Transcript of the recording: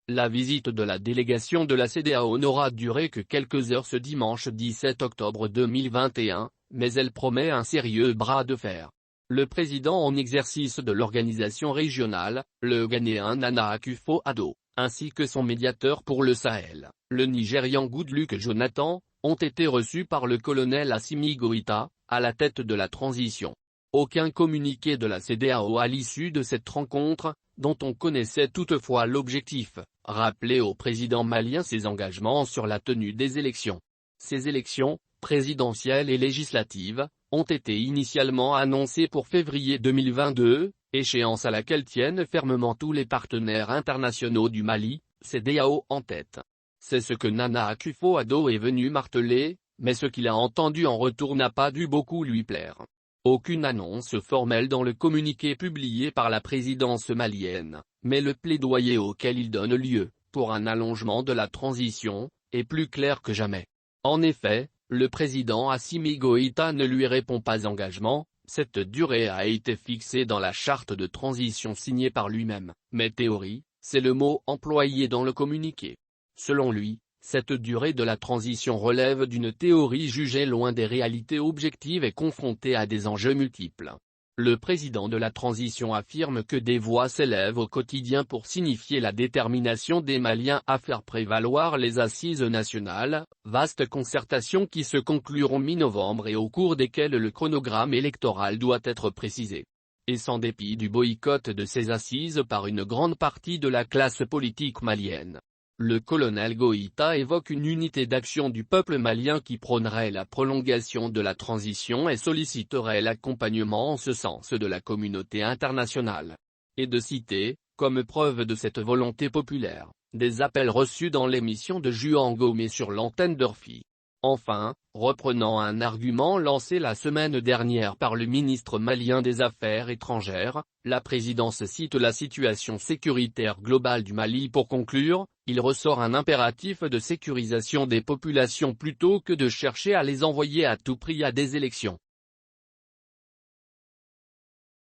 La visite de la délégation de la CEDEAO n'aura duré que quelques heures ce dimanche 17 octobre 2021, mais elle promet un sérieux bras de fer. Le président en exercice de l'organisation régionale, le Ghanéen Nana Akufo-Addo, ainsi que son médiateur pour le Sahel, le Nigérian Goodluck Jonathan, ont été reçus par le colonel Assimi Goïta, à la tête de la transition. Aucun communiqué de la CEDEAO à l'issue de cette rencontre, dont on connaissait toutefois l'objectif, rappeler au président malien ses engagements sur la tenue des élections. Ces élections, présidentielles et législatives, ont été initialement annoncées pour février 2022, échéance à laquelle tiennent fermement tous les partenaires internationaux du Mali, CEDEAO en tête. C'est ce que Nana Akufo-Addo est venu marteler, mais ce qu'il a entendu en retour n'a pas dû beaucoup lui plaire. Aucune annonce formelle dans le communiqué publié par la présidence malienne, mais le plaidoyer auquel il donne lieu, pour un allongement de la transition, est plus clair que jamais. En effet, le président Assimi Goïta ne lui répond pas engagement, cette durée a été fixée dans la charte de transition signée par lui-même, mais théorie, c'est le mot employé dans le communiqué. Selon lui, cette durée de la transition relève d'une théorie jugée loin des réalités objectives et confrontée à des enjeux multiples. Le président de la transition affirme que des voix s'élèvent au quotidien pour signifier la détermination des Maliens à faire prévaloir les assises nationales, vaste concertation qui se concluront mi-novembre et au cours desquelles le chronogramme électoral doit être précisé. Et sans dépit du boycott de ces assises par une grande partie de la classe politique malienne. Le colonel Goïta évoque une unité d'action du peuple malien qui prônerait la prolongation de la transition et solliciterait l'accompagnement en ce sens de la communauté internationale. Et de citer, comme preuve de cette volonté populaire, des appels reçus dans l'émission de Juan Gomé sur l'antenne d'Urfi. Enfin, reprenant un argument lancé la semaine dernière par le ministre malien des Affaires étrangères, la présidence cite la situation sécuritaire globale du Mali pour conclure, il ressort un impératif de sécurisation des populations plutôt que de chercher à les envoyer à tout prix à des élections.